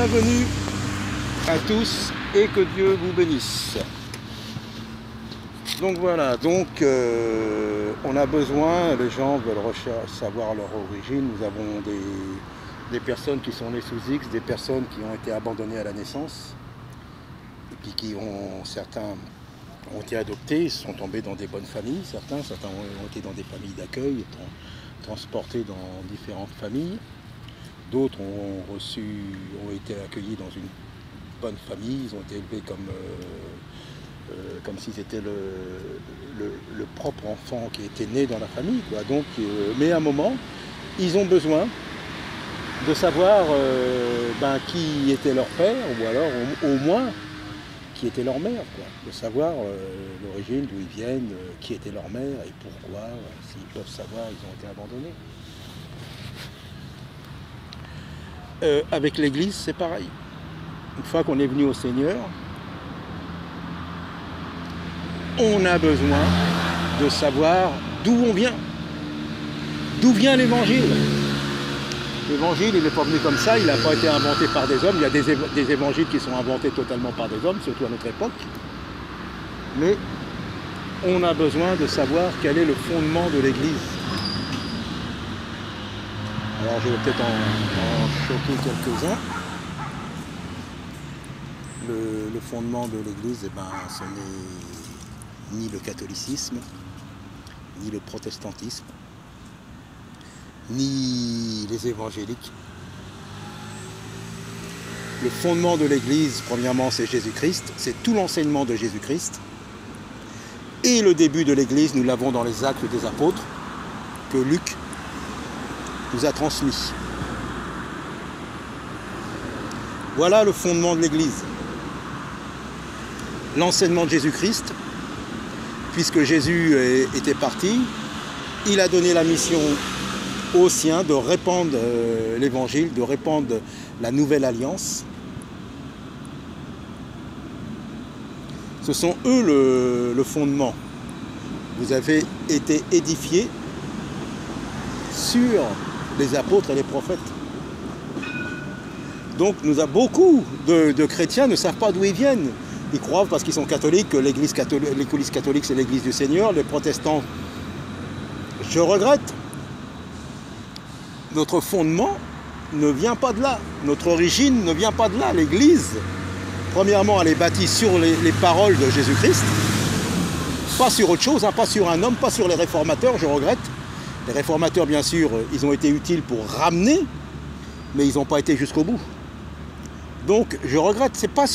bienvenue à tous et que Dieu vous bénisse. Donc voilà, on a besoin, les gens veulent savoir leur origine. Nous avons des personnes qui sont nées sous X, des personnes qui ont été abandonnées à la naissance, et puis certains ont été adoptés, sont tombés dans des bonnes familles, certains ont été dans des familles d'accueil, transportés dans différentes familles. D'autres ont été accueillis dans une bonne famille, ils ont été élevés comme si c'était le propre enfant qui était né dans la famille, quoi. Mais à un moment, ils ont besoin de savoir qui était leur père, ou alors au moins qui était leur mère, quoi. De savoir l'origine, d'où ils viennent, qui était leur mère et pourquoi, s'ils peuvent savoir, ils ont été abandonnés. Avec l'Église, c'est pareil. Une fois qu'on est venu au Seigneur, on a besoin de savoir d'où on vient. D'où vient l'Évangile? L'Évangile, il n'est pas venu comme ça, il n'a pas été inventé par des hommes. Il y a des évangiles qui sont inventés totalement par des hommes, surtout à notre époque. Mais on a besoin de savoir quel est le fondement de l'Église. Alors je vais peut-être en choquer quelques-uns. Le fondement de l'Église, ce n'est ni le catholicisme, ni le protestantisme, ni les évangéliques. Le fondement de l'Église, premièrement, c'est Jésus-Christ, c'est tout l'enseignement de Jésus-Christ. Et le début de l'Église, nous l'avons dans les Actes des Apôtres, que Luc nous a transmis. Voilà le fondement de l'Église. L'enseignement de Jésus-Christ, puisque Jésus était parti, il a donné la mission aux siens de répandre l'Évangile, de répandre la nouvelle alliance. Ce sont eux le fondement. Vous avez été édifiés sur les apôtres et les prophètes. Donc beaucoup de chrétiens ne savent pas d'où ils viennent. Ils croient parce qu'ils sont catholiques que l'Église catholique c'est l'Église du Seigneur. Les protestants, je regrette. Notre fondement ne vient pas de là. Notre origine ne vient pas de là. L'Église, premièrement, elle est bâtie sur les paroles de Jésus-Christ. Pas sur autre chose, pas sur un homme, pas sur les réformateurs, je regrette. Les réformateurs, bien sûr, ils ont été utiles pour ramener, mais ils n'ont pas été jusqu'au bout. Donc, je regrette, c'est pas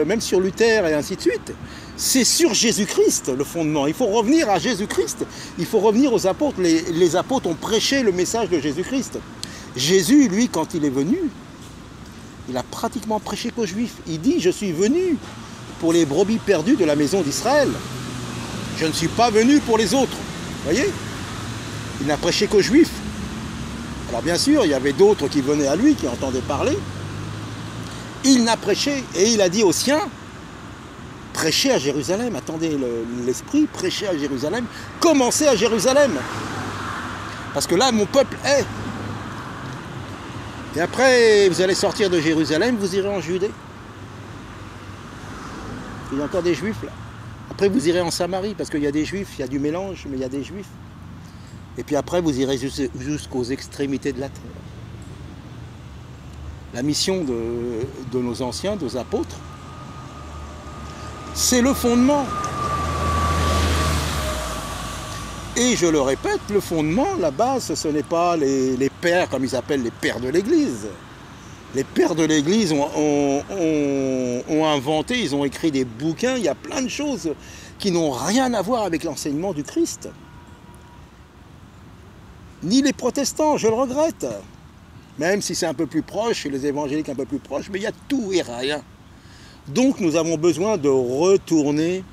même sur Luther et ainsi de suite. C'est sur Jésus-Christ, le fondement. Il faut revenir à Jésus-Christ. Il faut revenir aux apôtres. Les apôtres ont prêché le message de Jésus-Christ. Jésus, lui, quand il est venu, il a pratiquement prêché qu'aux Juifs. Il dit, je suis venu pour les brebis perdues de la maison d'Israël. Je ne suis pas venu pour les autres. Vous voyez? Il n'a prêché qu'aux Juifs. Alors bien sûr, il y avait d'autres qui venaient à lui, qui entendaient parler. Il n'a prêché, et il a dit aux siens, prêchez à Jérusalem, attendez l'esprit, prêchez à Jérusalem, commencez à Jérusalem. Parce que là, mon peuple est. Et après, vous allez sortir de Jérusalem, vous irez en Judée. Il y a encore des Juifs là. Après, vous irez en Samarie, parce qu'il y a des Juifs, il y a du mélange, mais il y a des Juifs. Et puis après, vous irez jusqu'aux extrémités de la terre. La mission de nos anciens, des apôtres, c'est le fondement. Et je le répète, le fondement, la base, ce n'est pas les pères, comme ils appellent les pères de l'Église. Les pères de l'Église ont inventé, ils ont écrit des bouquins, il y a plein de choses qui n'ont rien à voir avec l'enseignement du Christ. Ni les protestants, je le regrette. Même si c'est un peu plus proche, et les évangéliques un peu plus proches, mais il y a tout et rien. Donc nous avons besoin de retourner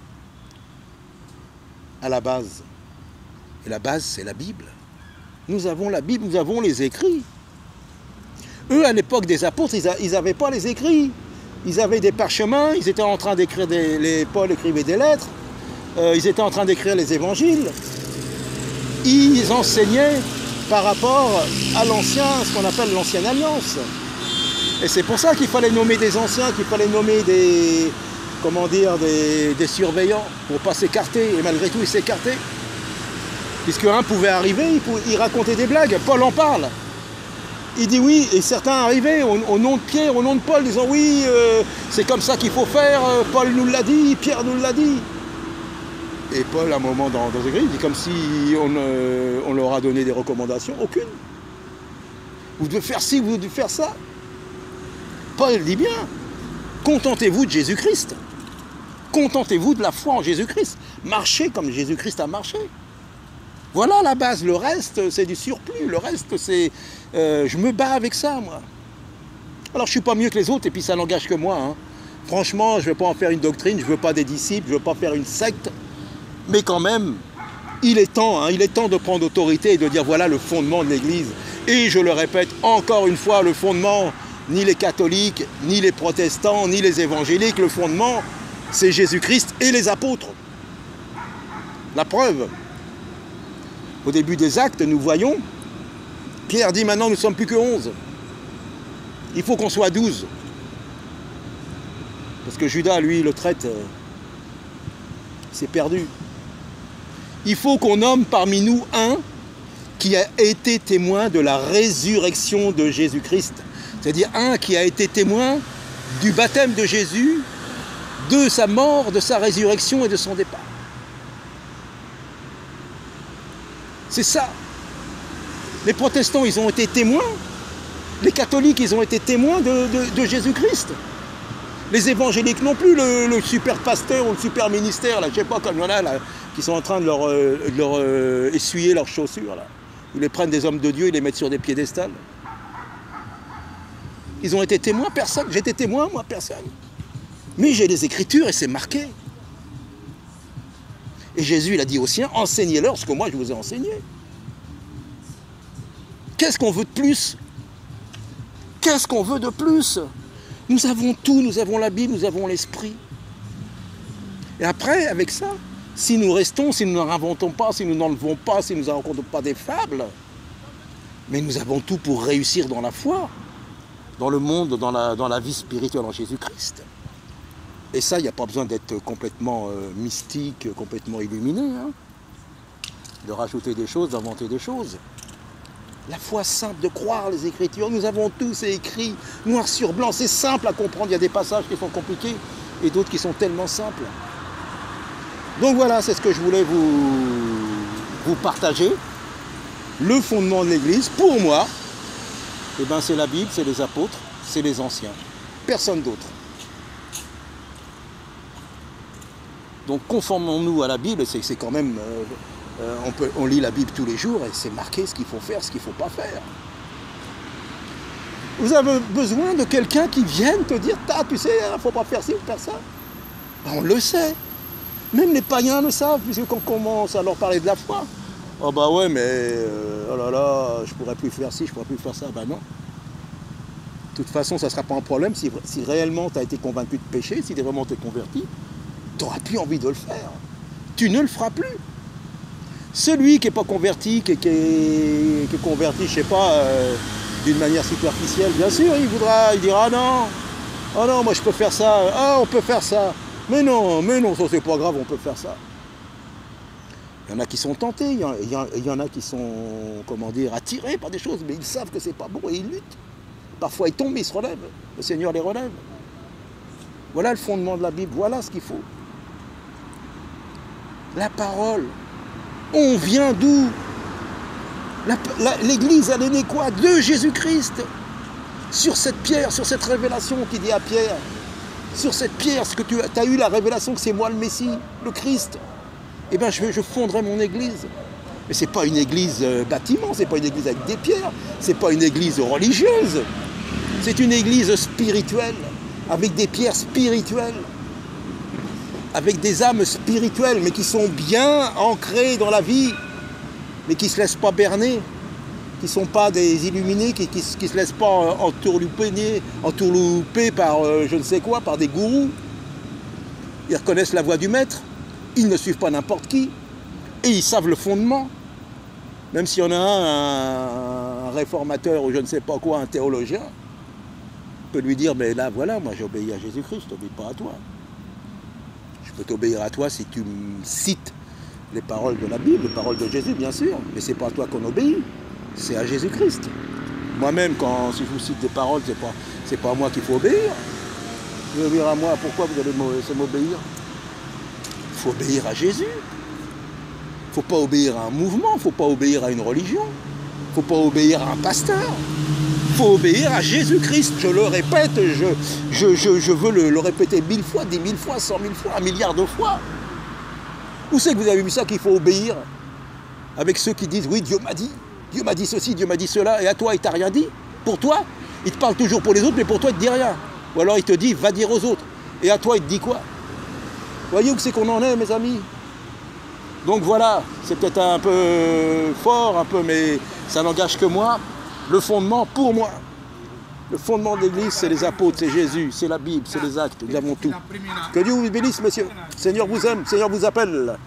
à la base. Et la base, c'est la Bible. Nous avons la Bible, nous avons les écrits. Eux, à l'époque des apôtres, ils n'avaient pas les écrits. Ils avaient des parchemins, ils étaient en train d'écrire Paul écrivait des lettres, ils étaient en train d'écrire les évangiles. Ils enseignaient par rapport à ce qu'on appelle l'ancienne alliance. Et c'est pour ça qu'il fallait nommer des anciens, qu'il fallait nommer des, comment dire, des surveillants pour ne pas s'écarter. Et malgré tout, ils s'écartaient. Puisque un pouvait arriver, il racontait des blagues. Paul en parle. Il dit oui, et certains arrivaient au nom de Pierre, au nom de Paul, disant oui, c'est comme ça qu'il faut faire, Paul nous l'a dit, Pierre nous l'a dit. Et Paul, à un moment dans l'église, il dit comme si on leur a donné des recommandations. Aucune. Vous devez faire ci, vous devez faire ça. Paul dit bien, contentez-vous de Jésus-Christ. Contentez-vous de la foi en Jésus-Christ. Marchez comme Jésus-Christ a marché. Voilà la base. Le reste, c'est du surplus. Le reste, c'est... je me bats avec ça, moi. Alors, je ne suis pas mieux que les autres, et puis ça n'engage que moi. Hein. Franchement, je ne veux pas en faire une doctrine, je ne veux pas des disciples, je ne veux pas faire une secte. Mais quand même, il est temps de prendre autorité et de dire voilà le fondement de l'Église. Et je le répète encore une fois, le fondement, ni les catholiques, ni les protestants, ni les évangéliques, le fondement, c'est Jésus-Christ et les apôtres. La preuve, au début des actes, nous voyons, Pierre dit maintenant nous ne sommes plus que 11. Il faut qu'on soit 12. Parce que Judas, lui, le traite, s'est perdu. Il faut qu'on nomme parmi nous un qui a été témoin de la résurrection de Jésus-Christ. C'est-à-dire un qui a été témoin du baptême de Jésus, de sa mort, de sa résurrection et de son départ. C'est ça. Les protestants, ils ont été témoins. Les catholiques, ils ont été témoins de Jésus-Christ. Les évangéliques non plus, le super pasteur ou le super ministère, là, je ne sais pas, comme il y en a là, qui sont en train de leur essuyer leurs chaussures. Là. Ils les prennent des hommes de Dieu, ils les mettent sur des piédestals. Ils ont été témoins, personne. J'étais témoin, moi, personne. Mais j'ai les Écritures et c'est marqué. Et Jésus, il a dit aux siens, enseignez-leur ce que moi je vous ai enseigné. Qu'est-ce qu'on veut de plus? Qu'est-ce qu'on veut de plus? Nous avons tout, nous avons la Bible, nous avons l'Esprit. Et après, avec ça, si nous restons, si nous ne réinventons pas, si nous n'enlevons pas, si nous ne rencontrons pas des fables, mais nous avons tout pour réussir dans la foi, dans le monde, dans la vie spirituelle en Jésus-Christ. Et ça, il n'y a pas besoin d'être complètement mystique, complètement illuminé, hein, de rajouter des choses, d'inventer des choses. La foi simple, de croire les Écritures, nous avons tout, c'est écrit, noir sur blanc, c'est simple à comprendre, il y a des passages qui sont compliqués et d'autres qui sont tellement simples. Donc voilà, c'est ce que je voulais vous partager. Le fondement de l'Église, pour moi, eh ben, c'est la Bible, c'est les apôtres, c'est les anciens, personne d'autre. Donc conformons-nous à la Bible, c'est quand même... on lit la Bible tous les jours et c'est marqué ce qu'il faut faire, ce qu'il ne faut pas faire. Vous avez besoin de quelqu'un qui vienne te dire « tu sais, il ne faut pas faire ci ou faire ça ». Ben, on le sait. Même les païens le savent, puisque quand on commence à leur parler de la foi, « oh bah ouais, mais oh là là, je ne pourrais plus faire ci, je ne pourrais plus faire ça ». Ben non. De toute façon, ça ne sera pas un problème si réellement tu as été convaincu de pécher, si vraiment tu es converti, tu n'auras plus envie de le faire. Tu ne le feras plus. Celui qui n'est pas converti, qui est converti, je ne sais pas, d'une manière superficielle, bien sûr, il dira non, oh non, moi je peux faire ça, ah on peut faire ça, mais non, ça c'est pas grave, on peut faire ça. Il y en a qui sont tentés, il y en a qui sont, comment dire, attirés par des choses, mais ils savent que c'est pas bon et ils luttent. Parfois ils tombent, mais ils se relèvent, le Seigneur les relève. Voilà le fondement de la Bible, voilà ce qu'il faut. La parole. On vient d'où? L'Église, elle est née quoi? De Jésus-Christ. Sur cette pierre, sur cette révélation qui dit à Pierre, sur cette pierre, ce que tu as eu la révélation que c'est moi le Messie, le Christ, eh bien je fonderai mon Église. Mais ce n'est pas une Église bâtiment, ce n'est pas une Église avec des pierres, ce n'est pas une Église religieuse, c'est une Église spirituelle, avec des pierres spirituelles. Avec des âmes spirituelles, mais qui sont bien ancrées dans la vie, mais qui ne se laissent pas berner, qui ne sont pas des illuminés, qui ne se laissent pas entourlouper par je ne sais quoi, par des gourous. Ils reconnaissent la voix du maître, ils ne suivent pas n'importe qui, et ils savent le fondement. Même s'il y en a un réformateur ou je ne sais pas quoi, un théologien, peux lui dire, mais là, voilà, moi j'obéis à Jésus-Christ, je t'obéis pas à toi. Je peux t'obéir à toi si tu me cites les paroles de la Bible, les paroles de Jésus, bien sûr, mais c'est pas à toi qu'on obéit, c'est à Jésus-Christ. Moi-même, si je vous cite des paroles, c'est pas à moi qu'il faut obéir. Vous allez obéir à moi, pourquoi vous allez m'obéir? Il faut obéir à Jésus. Il ne faut pas obéir à un mouvement, il ne faut pas obéir à une religion, il ne faut pas obéir à un pasteur. Il faut obéir à Jésus-Christ. Je le répète, je veux le répéter 1000 fois, 10 000 fois, 100 000 fois, 1 milliard de fois. Où c'est que vous avez vu ça qu'il faut obéir avec ceux qui disent, oui, Dieu m'a dit ceci, Dieu m'a dit cela, et à toi, il t'a rien dit? Pour toi, il te parle toujours pour les autres, mais pour toi, il ne te dit rien. Ou alors il te dit, va dire aux autres. Et à toi, il te dit quoi? Voyez où c'est qu'on en est, mes amis? Donc voilà, c'est peut-être un peu fort, mais ça n'engage que moi. Le fondement, pour moi, le fondement de l'Église, c'est les apôtres, c'est Jésus, c'est la Bible, c'est les actes, nous avons tout. Que Dieu vous bénisse, monsieur. Seigneur vous aime, Seigneur vous appelle.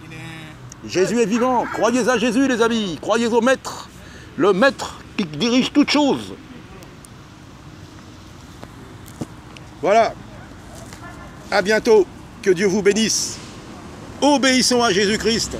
Jésus est vivant, croyez à Jésus, les amis, croyez au Maître, le Maître qui dirige toutes choses. Voilà, à bientôt, que Dieu vous bénisse. Obéissons à Jésus-Christ.